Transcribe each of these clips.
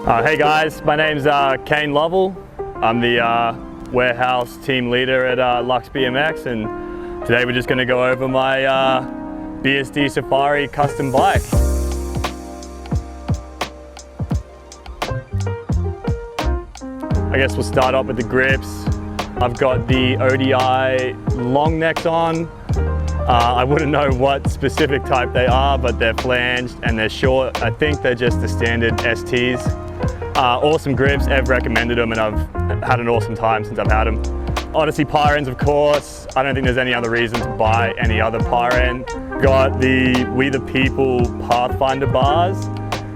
Hey guys, my name's Kane Lovell. I'm the warehouse team leader at Lux BMX, and today we're just going to go over my BSD Safari custom bike. I guess we'll start off with the grips. I've got the ODI long necks on. I wouldn't know what specific type they are, but they're flanged and they're short. I think they're just the standard STs. Awesome grips, Ev recommended them and I've had an awesome time since I've had them. Odyssey Pyrens, of course. I don't think there's any other reason to buy any other Pyren. Got the We the People Pathfinder bars,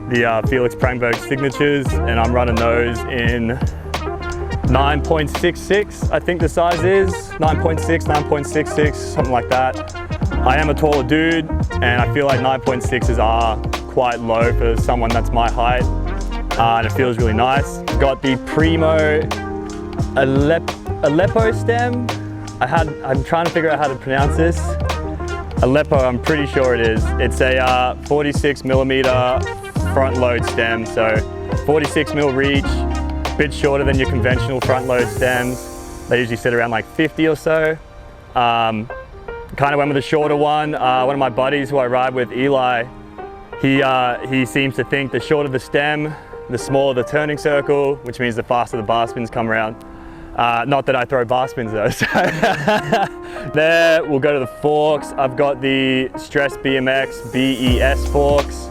the Felix Prangberg signatures, and I'm running those in 9.66, I think the size is. 9.6, 9.66, something like that. I am a taller dude, and I feel like 9.6s are quite low for someone that's my height. And it feels really nice. Got the Primo Aleppo stem. I'm trying to figure out how to pronounce this. Aleppo, I'm pretty sure it is. It's a 46 millimeter front load stem, so 46 mil reach, a bit shorter than your conventional front load stems. They usually sit around like 50 or so. Kind of went with a shorter one. One of my buddies who I ride with, Eli, he seems to think the shorter the stem, the smaller the turning circle, which means the faster the bar spins come around. Not that I throw bar spins though. So there, we'll go to the forks. I've got the Stress BMX BES forks.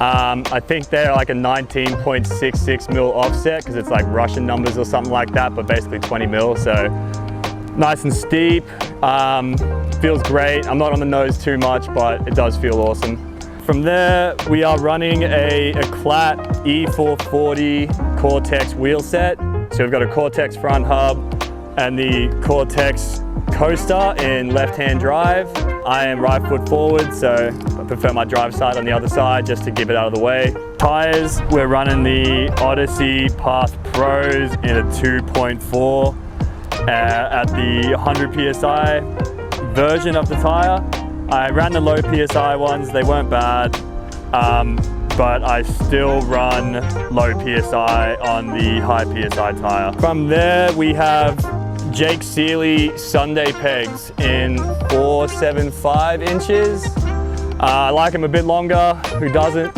I think they're like a 19.66 mil offset because it's like Russian numbers or something like that, but basically 20 mil, so nice and steep. Feels great. I'm not on the nose too much, but it does feel awesome. From there, we are running a Clat E440 Cortex wheel set. So we've got a Cortex front hub and the Cortex coaster in left-hand drive. I am right foot forward, so I prefer my drive side on the other side just to give it out of the way. Tires, we're running the Odyssey Path Pros in a 2.4 at the 100 PSI version of the tire. I ran the low PSI ones, they weren't bad, but I still run low PSI on the high PSI tire. From there, we have Jake Seeley Sunday pegs in 4.75 inches. I like them a bit longer, who doesn't?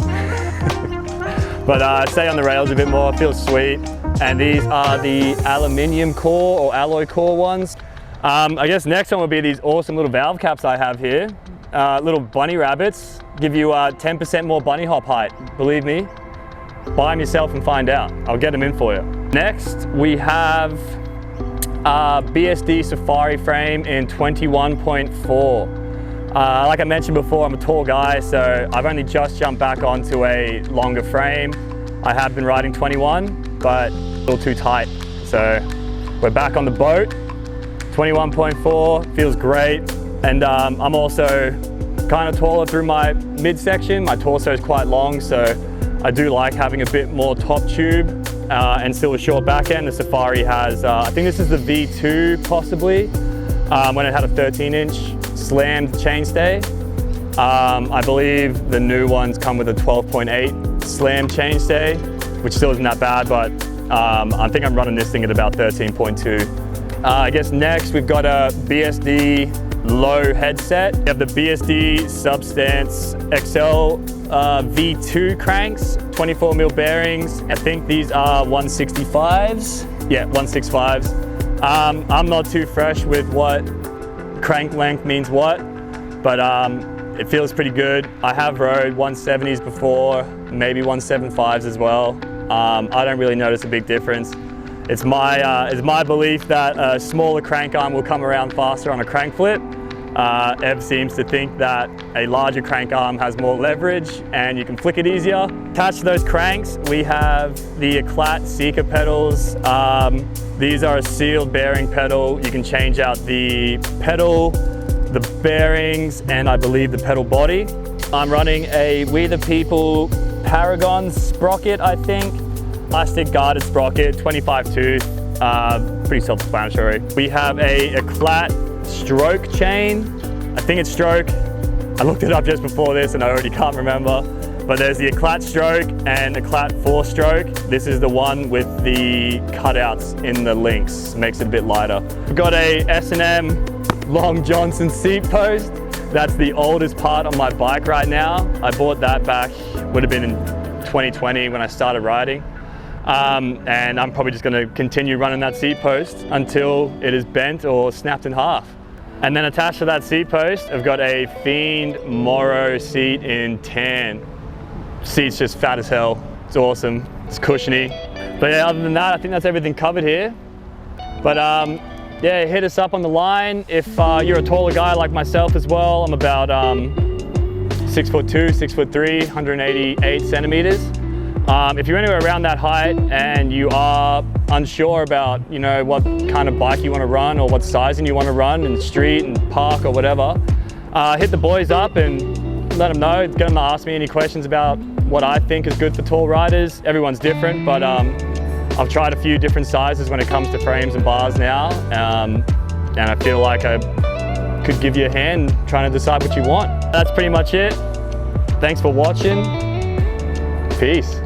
But stay on the rails a bit more, feels sweet. And these are the aluminium core or alloy core ones. I guess next one will be these awesome little valve caps I have here. Little bunny rabbits, give you 10% more bunny hop height. Believe me, buy them yourself and find out. I'll get them in for you. Next, we have BSD Safari frame in 21.4. Like I mentioned before, I'm a tall guy, so I've only just jumped back onto a longer frame. I have been riding 21, but a little too tight. So we're back on the boat. 21.4 feels great, and I'm also kind of taller through my midsection. My torso is quite long, so I do like having a bit more top tube and still a short back end. The Safari has, I think this is the V2 possibly, when it had a 13-inch slammed chainstay. I believe the new ones come with a 12.8 slam chainstay, which still isn't that bad, but I think I'm running this thing at about 13.2. I guess next we've got a BSD low headset. We have the BSD Substance XL V2 cranks, 24 mil bearings. I think these are 165s. Yeah, 165s. I'm not too fresh with what crank length means what, but it feels pretty good. I have rode 170s before, maybe 175s as well. I don't really notice a big difference. It's my belief that a smaller crank arm will come around faster on a crank flip. Ev seems to think that a larger crank arm has more leverage and you can flick it easier. Attached to those cranks, we have the Clat Seeker pedals. These are a sealed bearing pedal. You can change out the pedal, the bearings, and I believe the pedal body. I'm running a We the People Paragon sprocket, I think. Plastic guarded sprocket, 25 tooth, pretty self-explanatory. We have a Clat stroke chain. I think it's stroke. I looked it up just before this and I already can't remember. But there's the Eclat stroke and Eclat 4-stroke. This is the one with the cutouts in the links, makes it a bit lighter. We've got a S&M Long Johnson seat post. That's the oldest part on my bike right now. I bought that back, would have been in 2020 when I started riding. And I'm probably just gonna continue running that seat post until it is bent or snapped in half. And then attached to that seat post, I've got a Fiend Moro seat in tan. Seat's just fat as hell. It's awesome, it's cushiony. But yeah, other than that, I think that's everything covered here. But yeah, hit us up on the line. If you're a taller guy like myself as well, I'm about 6'2", 6'3", 188 centimeters. If you're anywhere around that height and you are unsure about, you know, what kind of bike you want to run or what sizing you want to run in the street and park or whatever, hit the boys up and let them know. Get them to ask me any questions about what I think is good for tall riders. Everyone's different, but I've tried a few different sizes when it comes to frames and bars now, and I feel like I could give you a hand trying to decide what you want. That's pretty much it. Thanks for watching. Peace.